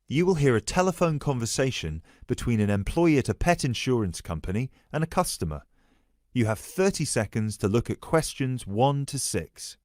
You will hear a telephone conversation between an employee at a pet insurance company and a customer. You have 30 seconds to look at questions 1 to 6.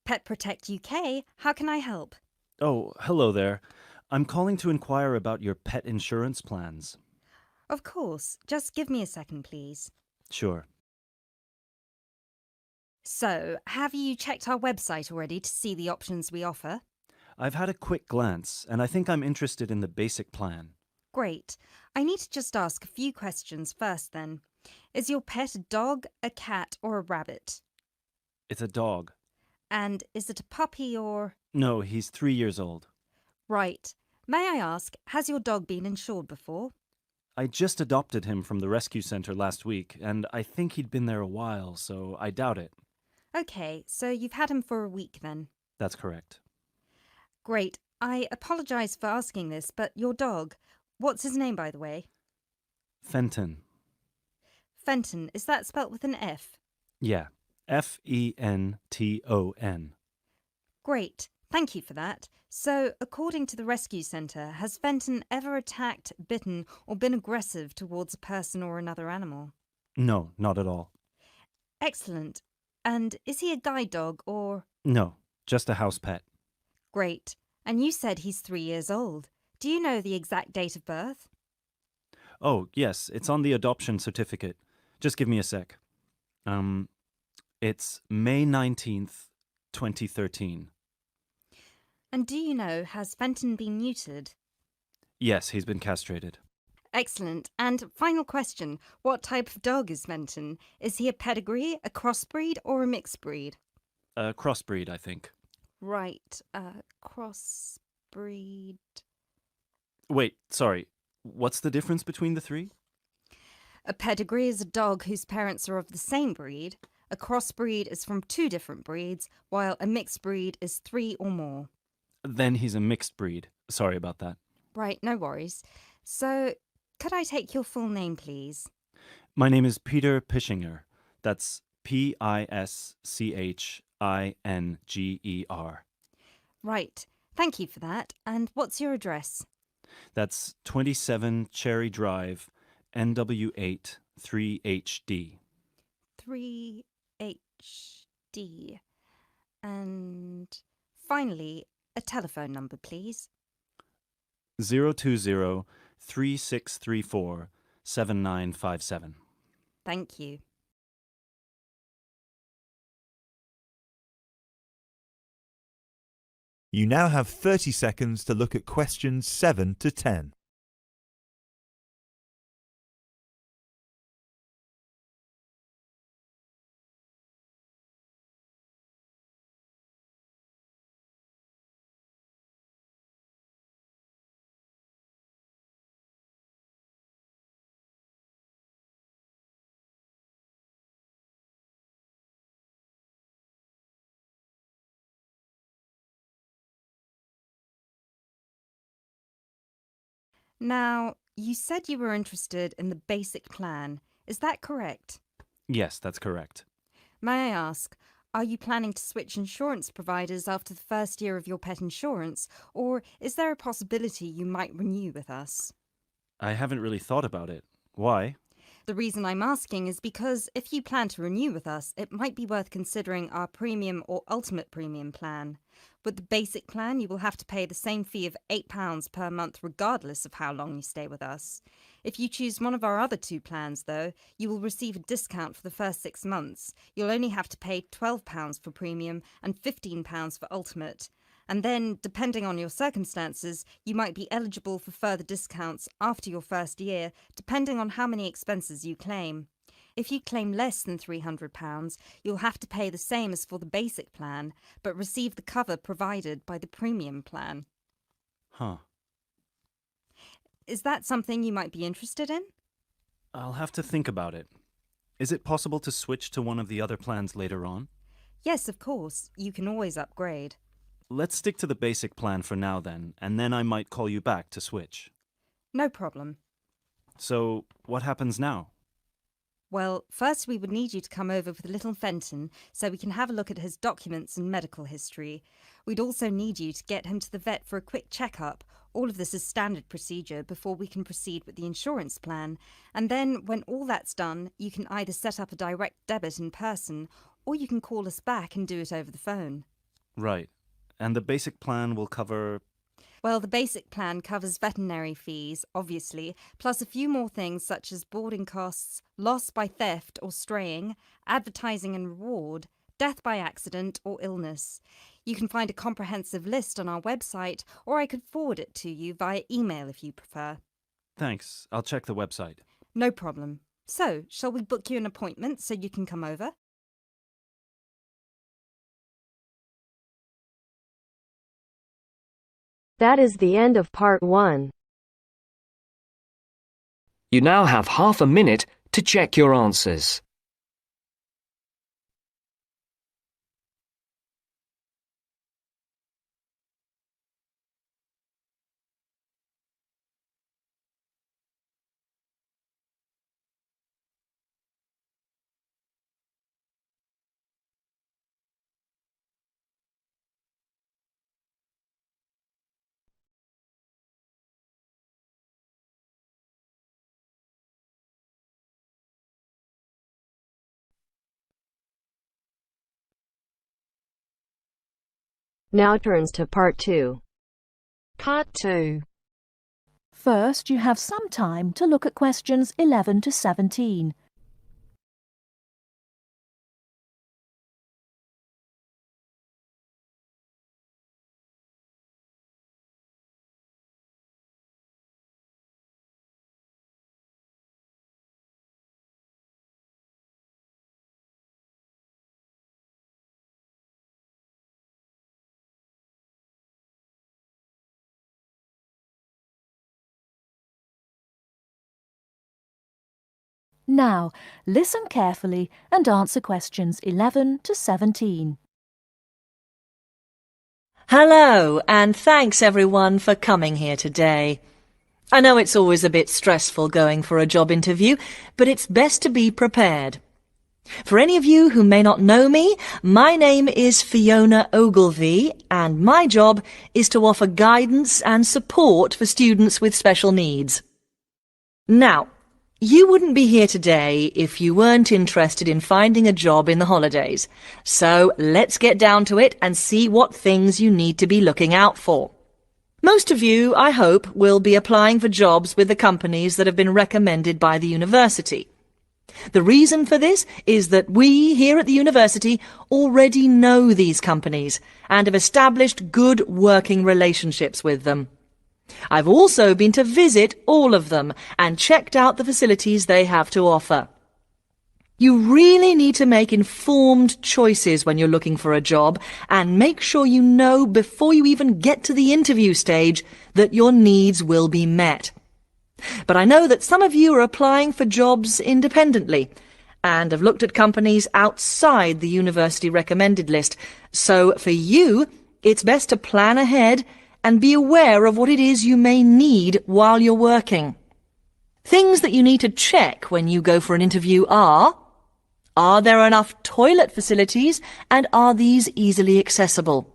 Pet Protect UK, how can I help? Oh, hello there. I'm calling to inquire about your pet insurance plans. Of course, just give me a second, please. Sure. So, have you checked our website already to see the options we offer? I've had a quick glance, and I think I'm interested in the basic plan. Great. I need to just ask a few questions first then. Is your pet a dog, a cat, or a rabbit? It's a dog. And is it a puppy or... No, he's 3 years old. Right. May I ask, has your dog been insured before? I just adopted him from the rescue center last week, and I think he'd been there a while, so I doubt it. Okay, so you've had him for a week then. That's correct. Great. I apologise for asking this, but your dog, what's his name by the way? Fenton. Fenton, is that spelt with an F? Yeah. Fenton. Great, thank you for that. So, according to the rescue centre, has Fenton ever attacked, bitten, or been aggressive towards a person or another animal? No, not at all. Excellent. And is he a guide dog or... No, just a house pet. Great. And you said he's 3 years old. Do you know the exact date of birth? Oh, yes, it's on the adoption certificate. Just give me a sec. It's May 19th, 2013. And do you know, has Fenton been neutered? Yes, he's been castrated. Excellent. And final question, what type of dog is Fenton? Is he a pedigree, a crossbreed, or a mixed breed? A crossbreed, I think. Right, crossbreed. Wait, sorry. What's the difference between the three? A pedigree is a dog whose parents are of the same breed. A crossbreed is from 2 different breeds, while a mixed breed is 3 or more. Then he's a mixed breed. Sorry about that. Right, no worries. So, could I take your full name, please? My name is Peter Pischinger. That's Pischinger. Right, thank you for that. And what's your address? That's 27 Cherry Drive, NW8 3HD. 3HD. And finally, a telephone number, please. 020 3634 7957. Thank you. You now have 30 seconds to look at questions 7 to 10. Now, you said you were interested in the basic plan. Is that correct? Yes, that's correct. May I ask, are you planning to switch insurance providers after the first year of your pet insurance, or is there a possibility you might renew with us? I haven't really thought about it. Why? The reason I'm asking is because if you plan to renew with us, it might be worth considering our premium or ultimate premium plan. With the basic plan, you will have to pay the same fee of £8 per month regardless of how long you stay with us. If you choose one of our other 2 plans, though, you will receive a discount for the first 6 months. You'll only have to pay £12 for premium and £15 for ultimate. And then, depending on your circumstances, you might be eligible for further discounts after your first year, depending on how many expenses you claim. If you claim less than £300, you'll have to pay the same as for the basic plan, but receive the cover provided by the premium plan. Huh. Is that something you might be interested in? I'll have to think about it. Is it possible to switch to one of the other plans later on? Yes, of course. You can always upgrade. Let's stick to the basic plan for now then, and then I might call you back to switch. No problem. So, what happens now? Well, first we would need you to come over with little Fenton so we can have a look at his documents and medical history. We'd also need you to get him to the vet for a quick checkup. All of this is standard procedure before we can proceed with the insurance plan. And then, when all that's done, you can either set up a direct debit in person or you can call us back and do it over the phone. Right. And the basic plan will cover... Well, the basic plan covers veterinary fees, obviously, plus a few more things such as boarding costs, loss by theft or straying, advertising and reward, death by accident or illness. You can find a comprehensive list on our website, or I could forward it to you via email if you prefer. Thanks. I'll check the website. No problem. So, shall we book you an appointment so you can come over? That is the end of part 1. You now have half a minute to check your answers. Now turns to part 2. Part 2. First, you have some time to look at questions 11 to 17. Now, listen carefully and answer questions 11 to 17. Hello, and thanks everyone for coming here today. I know it's always a bit stressful going for a job interview, but it's best to be prepared. For any of you who may not know me, my name is Fiona Ogilvie, and my job is to offer guidance and support for students with special needs. Now, you wouldn't be here today if you weren't interested in finding a job in the holidays. So let's get down to it and see what things you need to be looking out for. Most of you, I hope, will be applying for jobs with the companies that have been recommended by the university. The reason for this is that we here at the university already know these companies and have established good working relationships with them. I've also been to visit all of them and checked out the facilities they have to offer. You really need to make informed choices when you're looking for a job and make sure you know before you even get to the interview stage that your needs will be met. But I know that some of you are applying for jobs independently and have looked at companies outside the university recommended list. So for you, it's best to plan ahead and be aware of what it is you may need while you're working. Things that you need to check when you go for an interview are there enough toilet facilities and are these easily accessible?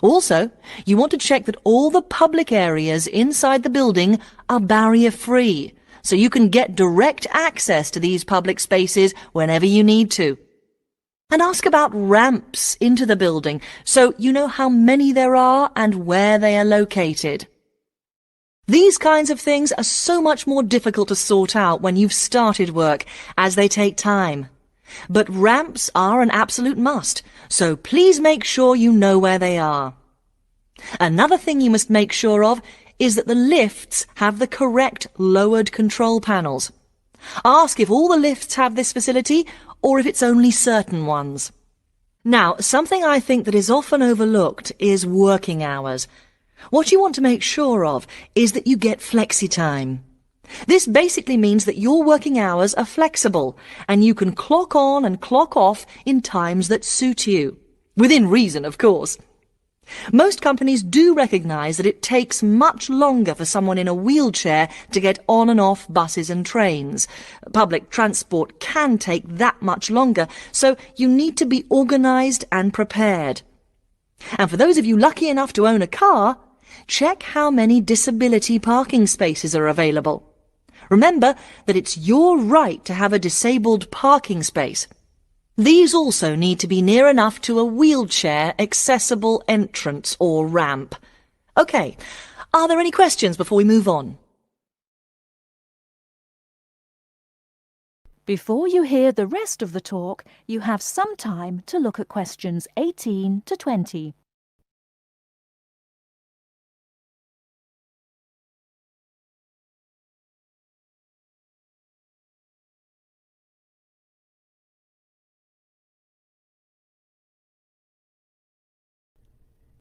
Also, you want to check that all the public areas inside the building are barrier-free, so you can get direct access to these public spaces whenever you need to. And ask about ramps into the building, so you know how many there are and where they are located. These kinds of things are so much more difficult to sort out when you've started work, as they take time. But ramps are an absolute must, so please make sure you know where they are. Another thing you must make sure of is that the lifts have the correct lowered control panels. Ask if all the lifts have this facility or if it's only certain ones. Now, something I think that is often overlooked is working hours. What you want to make sure of is that you get flexi time. This basically means that your working hours are flexible and you can clock on and clock off in times that suit you. Within reason, of course. Most companies do recognise that it takes much longer for someone in a wheelchair to get on and off buses and trains. Public transport can take that much longer, so you need to be organised and prepared. And for those of you lucky enough to own a car, check how many disability parking spaces are available. Remember that it's your right to have a disabled parking space. These also need to be near enough to a wheelchair-accessible entrance or ramp. OK, are there any questions before we move on? Before you hear the rest of the talk, you have some time to look at questions 18 to 20.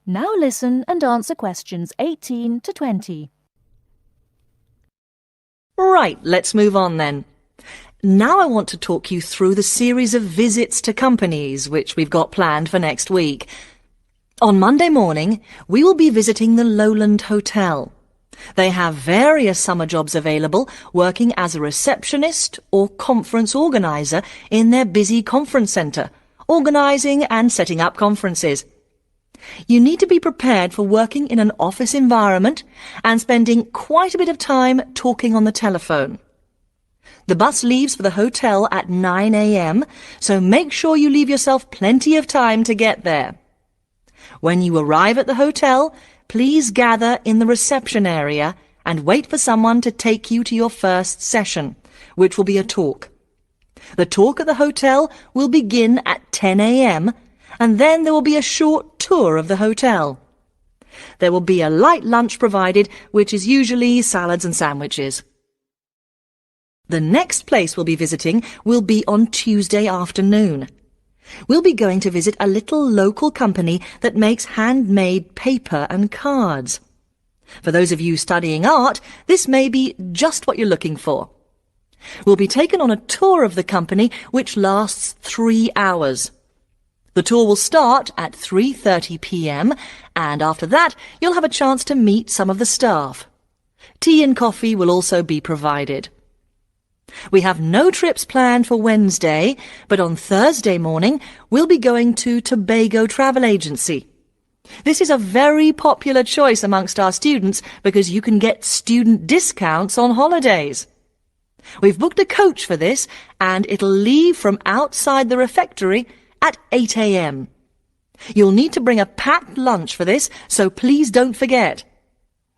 Now listen and answer questions 18 to 20. Right, let's move on then. Now I want to talk you through the series of visits to companies which we've got planned for next week. On Monday morning, we will be visiting the Lowland Hotel. They have various summer jobs available, working as a receptionist or conference organiser in their busy conference centre, organising and setting up conferences. You need to be prepared for working in an office environment and spending quite a bit of time talking on the telephone. The bus leaves for the hotel at 9 a.m, so make sure you leave yourself plenty of time to get there. When you arrive at the hotel, please gather in the reception area and wait for someone to take you to your first session, which will be a talk. The talk at the hotel will begin at 10 a.m, and then there will be a short tour of the hotel. There will be a light lunch provided, which is usually salads and sandwiches. The next place we'll be visiting will be on Tuesday afternoon. We'll be going to visit a little local company that makes handmade paper and cards. For those of you studying art, this may be just what you're looking for. We'll be taken on a tour of the company which lasts 3 hours. The tour will start at 3:30 p.m, and after that you'll have a chance to meet some of the staff. Tea and coffee will also be provided. We have no trips planned for Wednesday, but on Thursday morning we'll be going to Tobago Travel Agency. This is a very popular choice amongst our students because you can get student discounts on holidays. We've booked a coach for this, and it'll leave from outside the refectory at 8 a.m. You'll need to bring a packed lunch for this, so please don't forget.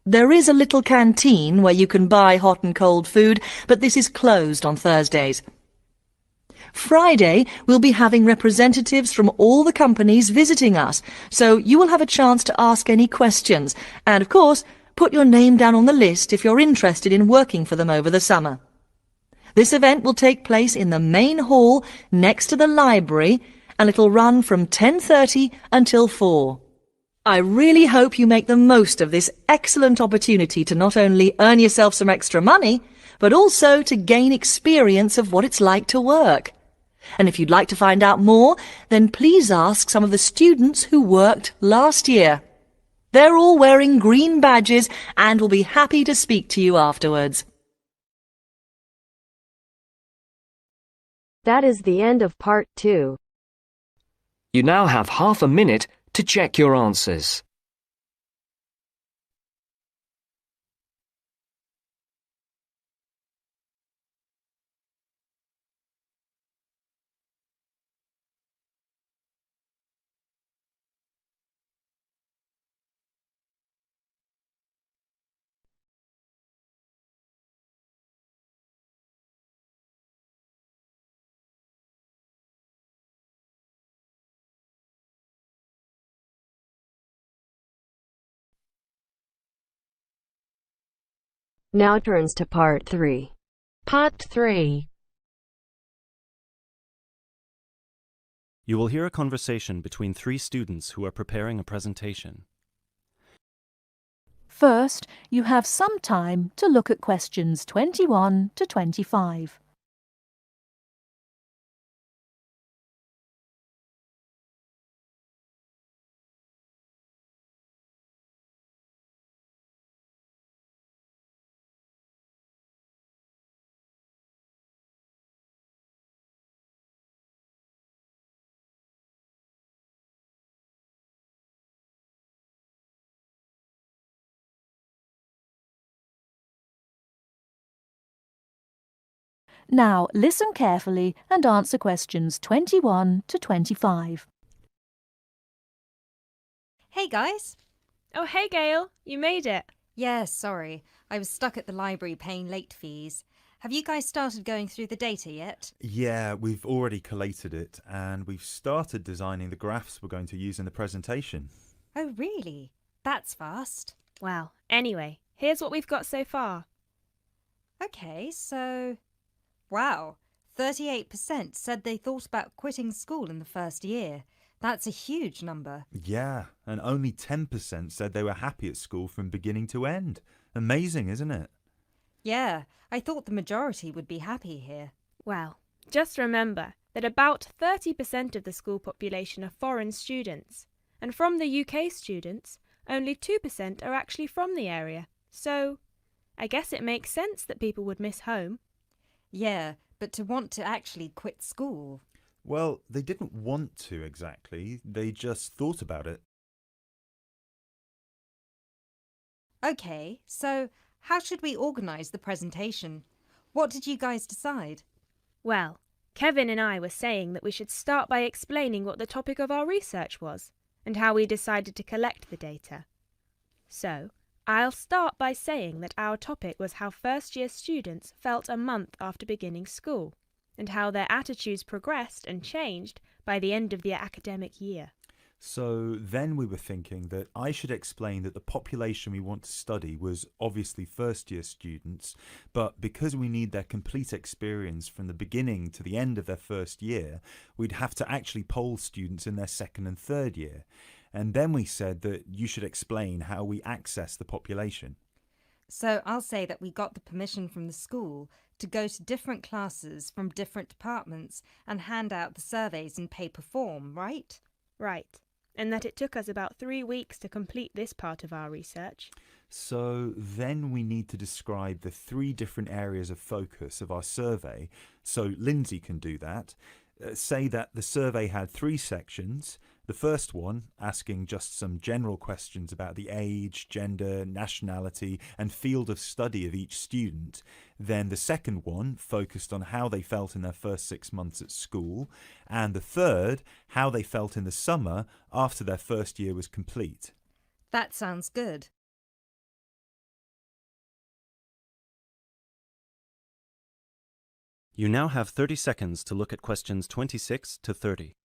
There is a little canteen where you can buy hot and cold food, but this is closed on Thursdays. Friday, we'll be having representatives from all the companies visiting us, so you will have a chance to ask any questions, and of course, put your name down on the list if you're interested in working for them over the summer. This event will take place in the main hall next to the library, and it'll run from 10:30 until 4. I really hope you make the most of this excellent opportunity to not only earn yourself some extra money, but also to gain experience of what it's like to work. And if you'd like to find out more, then please ask some of the students who worked last year. They're all wearing green badges and will be happy to speak to you afterwards. That is the end of part 2. You now have half a minute to check your answers. Now turns to part 3. Part 3. You will hear a conversation between 3 students who are preparing a presentation. First, you have some time to look at questions 21 to 25. Now listen carefully and answer questions 21 to 25. Hey guys! Oh, hey, Gail. You made it. Yeah, sorry. I was stuck at the library paying late fees. Have you guys started going through the data yet? Yeah, we've already collated it and we've started designing the graphs we're going to use in the presentation. Oh, really? That's fast. Well, anyway, here's what we've got so far. Okay, so... Wow, 38% said they thought about quitting school in the first year. That's a huge number. Yeah, and only 10% said they were happy at school from beginning to end. Amazing, isn't it? Yeah, I thought the majority would be happy here. Well, just remember that about 30% of the school population are foreign students, and from the UK students, only 2% are actually from the area. So, I guess it makes sense that people would miss home. Yeah, but to want to actually quit school. Well, they didn't want to exactly, they just thought about it. Okay, so how should we organise the presentation? What did you guys decide? Well, Kevin and I were saying that we should start by explaining what the topic of our research was, and how we decided to collect the data. So, I'll start by saying that our topic was how first-year students felt a month after beginning school, and how their attitudes progressed and changed by the end of the academic year. So then we were thinking that I should explain that the population we want to study was obviously first-year students, but because we need their complete experience from the beginning to the end of their first year, we'd have to actually poll students in their second and third year. And then we said that you should explain how we access the population. So I'll say that we got the permission from the school to go to different classes from different departments and hand out the surveys in paper form, right? Right, and that it took us about 3 weeks to complete this part of our research. So then we need to describe the 3 different areas of focus of our survey. So Lindsay can do that. Say that the survey had 3 sections. The first one asking just some general questions about the age, gender, nationality and field of study of each student. Then the second one focused on how they felt in their first 6 months at school. And the third, how they felt in the summer after their first year was complete. That sounds good. You now have 30 seconds to look at questions 26 to 30.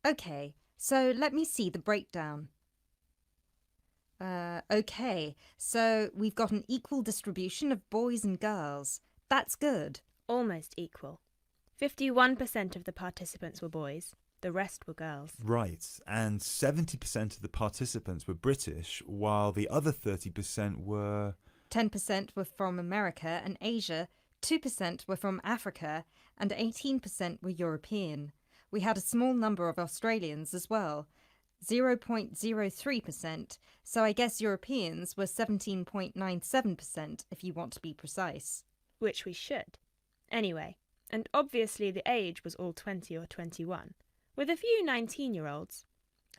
Okay, so let me see the breakdown. Okay, so we've got an equal distribution of boys and girls. That's good. Almost equal. 51% of the participants were boys, the rest were girls. Right, and 70% of the participants were British, while the other 30% were... 10% were from America and Asia, 2% were from Africa, and 18% were European. We had a small number of Australians as well, 0.03%, so I guess Europeans were 17.97% if you want to be precise. Which we should. Anyway, and obviously the age was all 20 or 21, with a few 19-year-olds.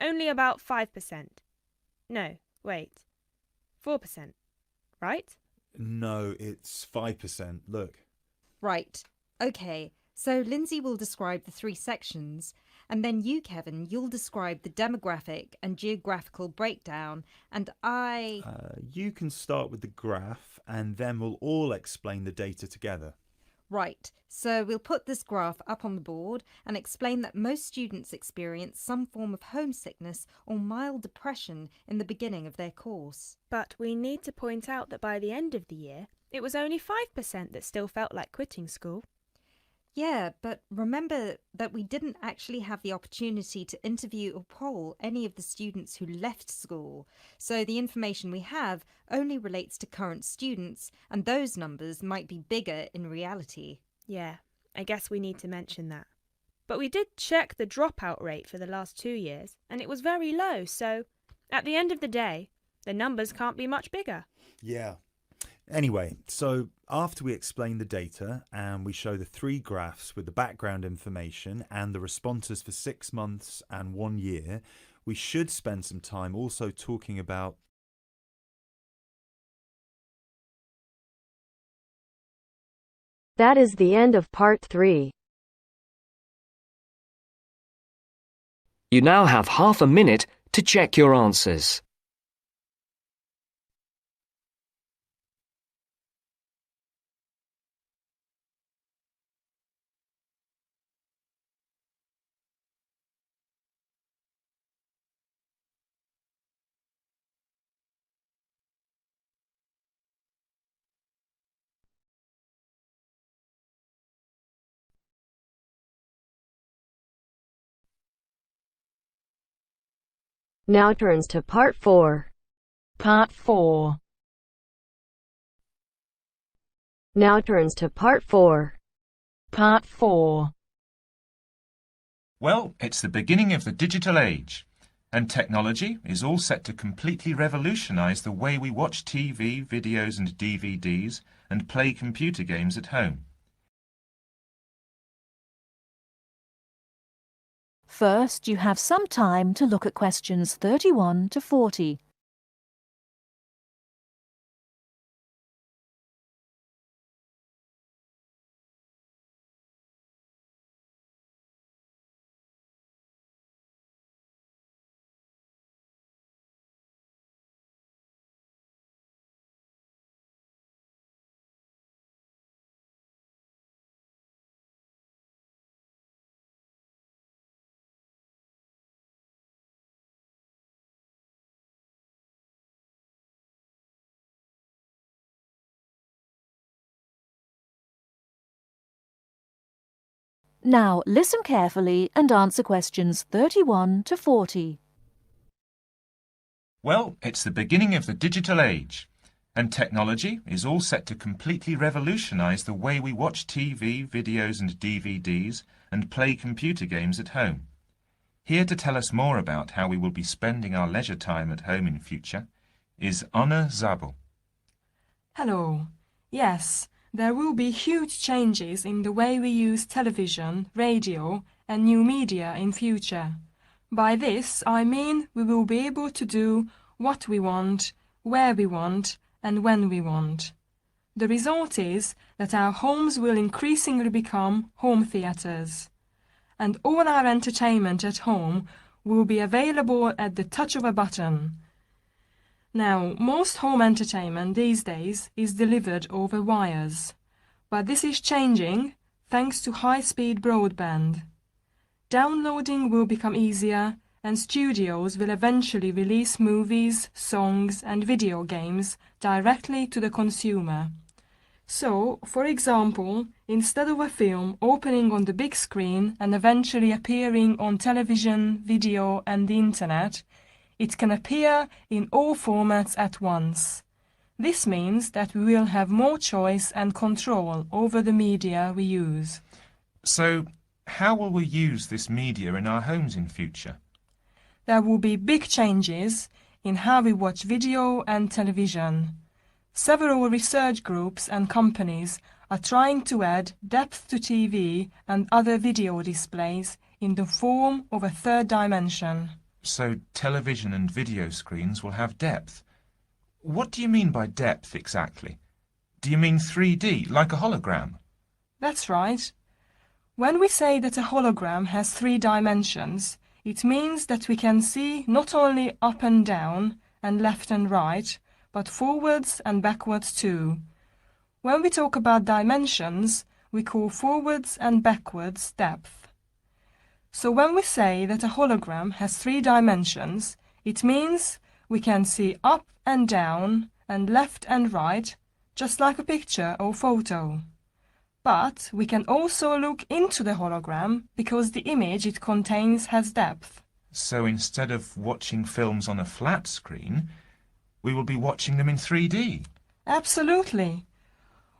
Only about 5%. No, wait. 4%. Right? No, it's 5%. Look. Right. Okay, so Lindsay will describe the 3 sections, And then you, Kevin, you'll describe the demographic and geographical breakdown, and You can start with the graph, and then we'll all explain the data together. Right, so we'll put this graph up on the board and explain that most students experience some form of homesickness or mild depression in the beginning of their course. But we need to point out that by the end of the year, it was only 5% that still felt like quitting school. Yeah, but remember that we didn't actually have the opportunity to interview or poll any of the students who left school. So the information we have only relates to current students, and those numbers might be bigger in reality. Yeah, I guess we need to mention that. But we did check the dropout rate for the last 2 years, and it was very low, so at the end of the day, the numbers can't be much bigger. Yeah. Anyway, so after we explain the data and we show the 3 graphs with the background information and the responses for 6 months and 1 year, we should spend some time also talking about That is the end of part 3. You now have half a minute to check your answers. Now turns to part 4. Part 4. Now turns to part 4. Part 4. Well, it's the beginning of the digital age, and technology is all set to completely revolutionise the way we watch TV, videos and DVDs and play computer games at home. First, you have some time to look at questions 31 to 40. Now listen carefully and answer questions 31 to 40. Well, it's the beginning of the digital age, and technology is all set to completely revolutionise the way we watch TV, videos and DVDs and play computer games at home. Here to tell us more about how we will be spending our leisure time at home in future is Anna Zabel. Hello. Yes, there will be huge changes in the way we use television, radio and new media in future. By this, I mean we will be able to do what we want, where we want and when we want. The result is that our homes will increasingly become home theatres, and all our entertainment at home will be available at the touch of a button. Now, most home entertainment these days is delivered over wires, but this is changing thanks to high-speed broadband. Downloading will become easier, and studios will eventually release movies, songs and video games directly to the consumer. So, for example, instead of a film opening on the big screen and eventually appearing on television, video and the internet, it can appear in all formats at once. This means that we will have more choice and control over the media we use. So, how will we use this media in our homes in future? There will be big changes in how we watch video and television. Several research groups and companies are trying to add depth to TV and other video displays in the form of a third dimension. So television and video screens will have depth. What do you mean by depth exactly? Do you mean 3D, like a hologram? That's right. When we say that a hologram has 3 dimensions, it means that we can see not only up and down and left and right, but forwards and backwards too. When we talk about dimensions, we call forwards and backwards depth. So when we say that a hologram has 3 dimensions, it means we can see up and down and left and right, just like a picture or photo. But we can also look into the hologram because the image it contains has depth. So instead of watching films on a flat screen, we will be watching them in 3D. Absolutely.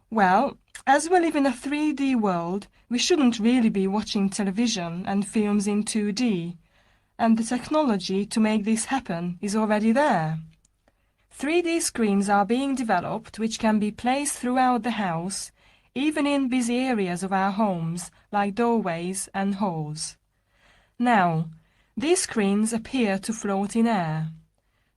Well, as we live in a 3D world, we shouldn't really be watching television and films in 2D, and the technology to make this happen is already there. 3D screens are being developed which can be placed throughout the house, even in busy areas of our homes like doorways and halls. Now, these screens appear to float in air.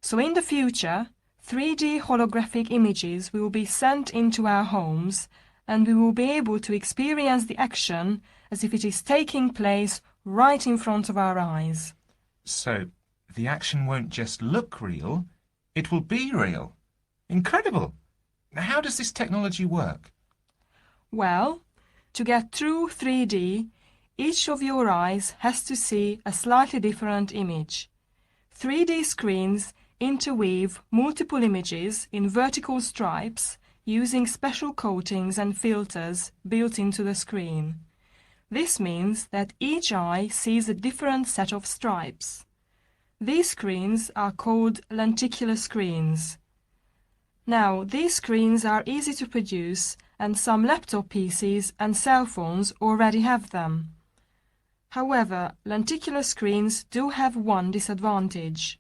So in the future, 3D holographic images will be sent into our homes and we will be able to experience the action as if it is taking place right in front of our eyes. So the action won't just look real, it will be real. Incredible! How does this technology work? Well, to get true 3D, each of your eyes has to see a slightly different image. 3D screens interweave multiple images in vertical stripes using special coatings and filters built into the screen. This means that each eye sees a different set of stripes. These screens are called lenticular screens. Now, these screens are easy to produce and some laptop PCs and cell phones already have them. However, lenticular screens do have one disadvantage.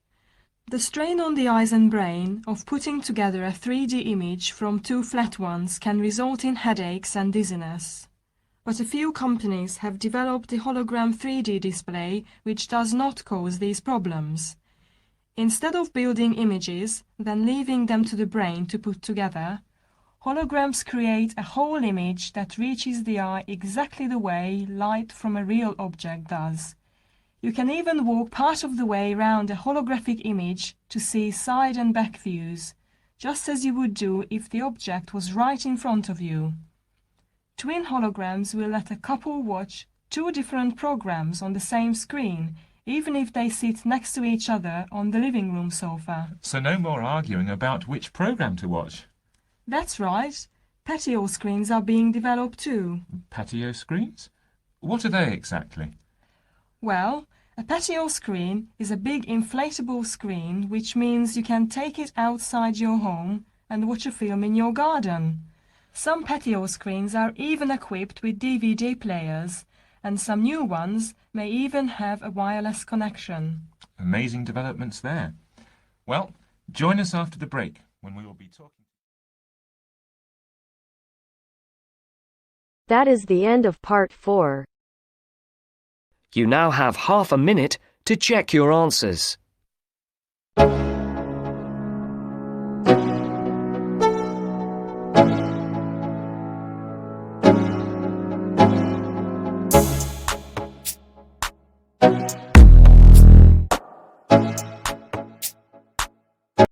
The strain on the eyes and brain of putting together a 3D image from 2 flat ones can result in headaches and dizziness. But a few companies have developed a hologram 3D display which does not cause these problems. Instead of building images, then leaving them to the brain to put together, holograms create a whole image that reaches the eye exactly the way light from a real object does. You can even walk part of the way around a holographic image to see side and back views, just as you would do if the object was right in front of you. Twin holograms will let a couple watch 2 different programs on the same screen, even if they sit next to each other on the living room sofa. So no more arguing about which program to watch. That's right. Patio screens are being developed too. Patio screens? What are they exactly? Well, a patio screen is a big inflatable screen, which means you can take it outside your home and watch a film in your garden. Some patio screens are even equipped with DVD players, and some new ones may even have a wireless connection. Amazing developments there. Well, join us after the break when we will be talking. That is the end of part 4. You now have half a minute to check your answers.